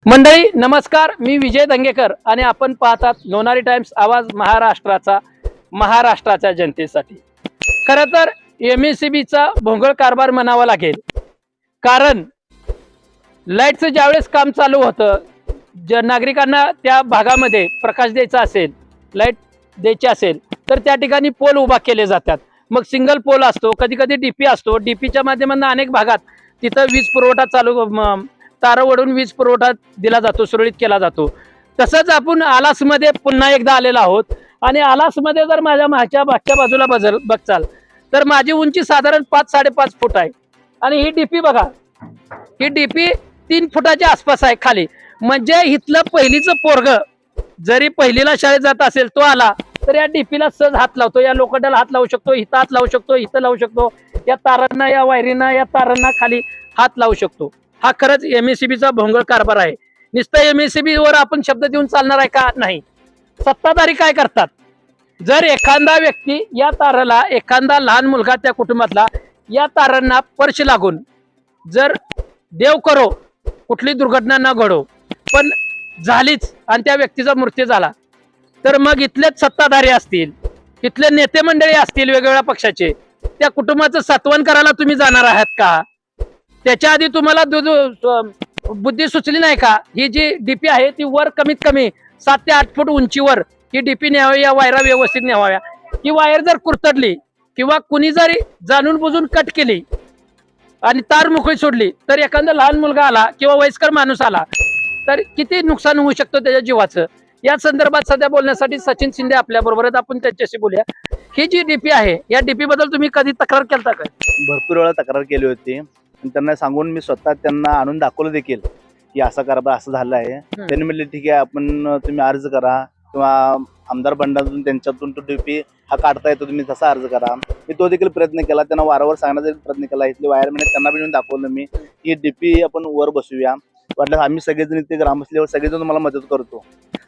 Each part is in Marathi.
मंडळी नमस्कार, मी विजय दंगेकर आणि आपण पाहतात लोणारी टाइम्स, आवाज महाराष्ट्राच्या जनतेसाठी। खरं तर एमएससीबीचा भोंगळ कारभार म्हणावा लागेल, कारण लाईटचं ज्यावेळेस काम चालू होतं, नागरिकांना त्या भागामध्ये प्रकाश द्यायचा असेल, लाईट द्यायची असेल तर त्या ठिकाणी पोल उभा केले जातात। मग सिंगल पोल असतो, कधी कधी डीपी असतो, डीपीच्या माध्यमातून अनेक भागात तिथं वीज पुरवठा चालू तार ओढून वीज पुरवठा दिला जातो, सुरळीत केला जातो। तसंच आपण आलासमध्ये पुन्हा एकदा आलेलो आहोत आणि आलासमध्ये जर माझ्या मागच्या बाजूला बघचाल तर माझी उंची साधारण 5-5.5 फूट आहे आणि ही डीपी बघा, ही डीपी 3 फुटाच्या आसपास आहे खाली। म्हणजे इथलं पहिलीचं पोरग जरी पहिलीला शाळेत जात असेल, तो आला तर या डीपीला सहज हात लावतो, या लोखंडाला हात लावू शकतो, इथं हात लावू शकतो, इथं लावू शकतो, या तारांना, या वायरींना, या तारांना खाली हात लावू शकतो। हा खरंच एमएससीबीचा भोंगळ कारभार आहे। नुसतं एमएससीबी वर आपण शब्द देऊन चालणार आहे का? नाही। सत्ताधारी काय करतात, जर एखादा व्यक्ती या ताराला, एखादा लहान मुलगा त्या कुटुंबातला या तारांना स्पर्श लागून, जर देव करो कुठली दुर्घटना न घडो पण झालीच आणि त्या व्यक्तीचा मृत्यू झाला, तर मग इथलेच सत्ताधारी असतील, इथले नेते मंडळी असतील वेगवेगळ्या पक्षाचे, त्या कुटुंबाचं सात्वन करायला तुम्ही जाणार आहात का? त्याच्या आधी तुम्हाला बुद्धी सुचली नाही का? ही जी डीपी आहे ती वर कमीत कमी 7 ते 8 फूट उंचीवर ही डीपी न्यावी, या वायरा व्यवस्थित न्याव्या। ही वायर जर कुरतडली किंवा कुणी जरी जाणून बुजून कट केली आणि तार मोकळी सोडली तर एखादा लहान मुलगा आला किंवा वयस्कर माणूस आला तर किती नुकसान होऊ शकतं त्याच्या जीवाचं। या संदर्भात सध्या बोलण्यासाठी सचिन शिंदे आपल्या बरोबर आहेत, आपण त्यांच्याशी बोलूया। ही जी डीपी आहे, या डीपी बद्दल तुम्ही कधी तक्रार केलता का? भरपूर वेळा तक्रार केली होती आणि त्यांना सांगून मी स्वतः त्यांना आणून दाखवलं देखील की असा कारभार असं झालं आहे। त्यांनी म्हटले ठीक आहे, आपण तुम्ही अर्ज करा किंवा आमदार बंडातून त्यांच्यातून तो डीपी हा काढता येतो, तुम्ही तसा अर्ज करा। मी तो देखील प्रयत्न केला, त्यांना वारंवार सांगण्याचा प्रयत्न केला। इथले वायरमॅन त्यांना पण दाखवलं मी की डीपी आपण वर बसवूया, वाटलं आम्ही सगळेजण इथे ग्रामस्थांवर सगळेजण तुम्हाला मदत करतो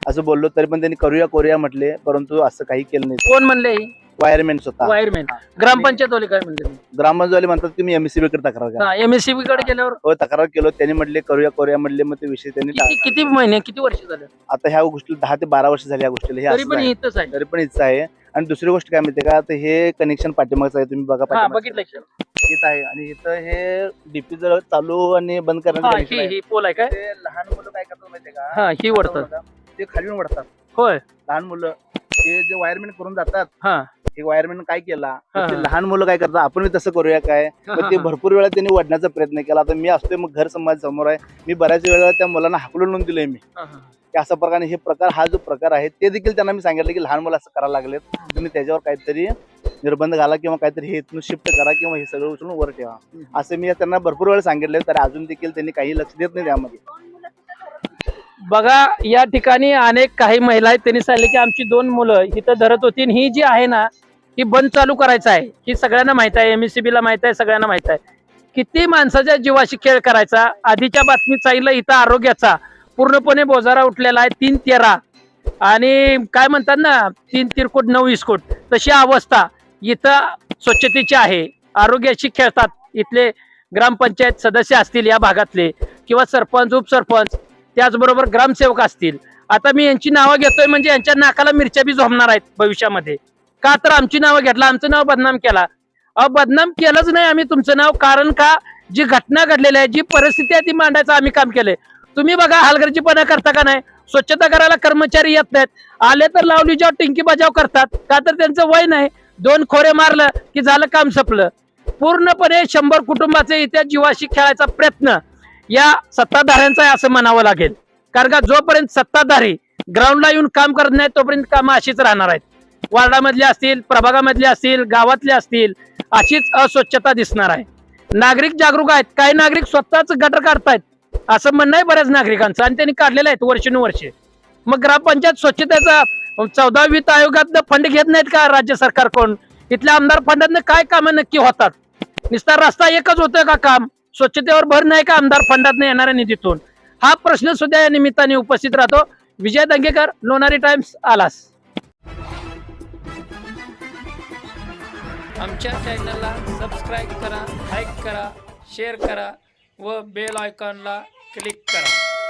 असं बोललो, तरी पण त्यांनी करूया म्हटले, परंतु असं काही केलं नाही। कोण म्हणले? वायरमॅन स्वतः। वायरमॅन ग्रामपंचायत वाले काय म्हणते? ग्रामपंचायत म्हणतात की मी एमएससीबी कडे तक्रार करा। एमएससीबी कडे गेल्यावर हो, तक्रार केलं, त्यांनी म्हटले करूया म्हटले, मग ते विषय त्यांनी किती महिने, किती वर्ष झाले? आता ह्या गोष्टीला 10 ते 12 वर्ष झाली या गोष्टीला। तरी पण इथंच आहे, तरी पण इच्छा आहे। आणि दुसरी गोष्ट काय माहितीये का, तर हे कनेक्शन पाठीमागचं आहे, तुम्ही बघा बघितलं इथं आहे आणि इथं हे डीपी जर चालू आणि बंद करण्याचं ही पोल आहे काय? ते लहान मुलं काय करतात माहितीये का, हा, ही वडतात, ते खाली वडतात। होय, लहान मुलं ते जे वायरमॅन करून जातात, हा, हे वायरमॅन काय केला, ते लहान मुलं काय करतात, आपण तसं करूया काय, मग ते भरपूर वेळा त्यांनी वडण्याचा प्रयत्न केला। आता मी असतोय, मग घर समाज समोर आहे, मी बऱ्याच वेळा त्या मुलांना हाकलून दिले मी की अशा प्रकारे हे प्रकार, हा जो प्रकार आहे ते देखील त्यांना मी सांगितलं की लहान मुलं असं करायला लागलेत, तुम्ही त्याच्यावर काहीतरी निर्बंध घाला किंवा काहीतरी हे इथून शिफ्ट करा किंवा हे सगळं उचलून वर ठेवा, असं मी त्यांना भरपूर वेळा सांगितले, तर अजून देखील त्यांनी काही लक्ष देत नाही त्यामध्ये। बघा, या ठिकाणी अनेक काही महिला आहेत, त्यांनी सांगितले की आमची 2 मुलं इथं धरत होती, ही जी आहे ना ही बंद चालू करायचं आहे। ही सगळ्यांना माहित आहे, एमएससीबीला माहित आहे, सगळ्यांना माहित आहे किती माणसाच्या जीवाशी खेळ करायचा। आधीच्या बातमीत सांगितलं इथं आरोग्याचा पूर्णपणे बोजारा उठलेला आहे, 3-13 आणि काय म्हणतात ना 3 तिरकोट 9 इस्कोट, तशी अवस्था इथं स्वच्छतेची आहे। आरोग्याशी खेळतात इथले ग्रामपंचायत सदस्य असतील या भागातले किंवा सरपंच, उपसरपंच, त्याचबरोबर ग्रामसेवक असतील। आता मी यांची नावं घेतोय म्हणजे यांच्या नाकाला मिरच्या बी झोपणार आहेत भविष्यामध्ये, का तर आमची नावं घेतला, आमचं नाव बदनाम केला। बदनाम केलंच नाही आम्ही तुमचं नाव, कारण का जी घटना घडलेली आहे, जी परिस्थिती आहे ती मांडायचं आम्ही काम केलंय। तुम्ही बघा हलगर्जीपणा करता का नाही? स्वच्छता करायला कर्मचारी येत नाहीत, आले तर लावली जाव टिंकी बजाव करतात, का तर त्यांचं वय नाही, 2 खोरे मारलं की झालं, काम संपलं। पूर्णपणे 100 कुटुंबाचे इथे जीवाशी खेळायचा प्रयत्न या सत्ताधाऱ्यांचा आहे असं म्हणावं लागेल, कारण का जोपर्यंत सत्ताधारी ग्राउंडला येऊन काम करत नाही तोपर्यंत काम अशीच राहणार आहेत। वार्डामधले असतील, प्रभागामधले असतील, गावातले असतील, अशीच अस्वच्छता दिसणार आहे। नागरिक जागरूक आहेत, काही नागरिक स्वतःच गटर काढतायत असं म्हणणं आहे बऱ्याच नागरिकांचं, आणि त्यांनी काढलेलं आहेत वर्षानुवर्षे। मग ग्रामपंचायत स्वच्छतेचा 14 वित्त आयोगात फंड घेत नाहीत का राज्य सरकार? कोण इथल्या आमदार फंडातनं काय कामं नक्की होतात? नुसता रस्ता एकच होतोय का काम? स्वच्छतेवर भर नाही का आमदार फंडातनं येणाऱ्या निधीतून? हा प्रश्न सुद्धा या निमित्ताने उपस्थित राहतो। विजय दंगेकर, लोणारी टाइम्स, आलास। आमच्या चॅनलला सबस्क्राईब करा, लाईक करा, शेअर करा व बेल आयकॉनला क्लिक करा।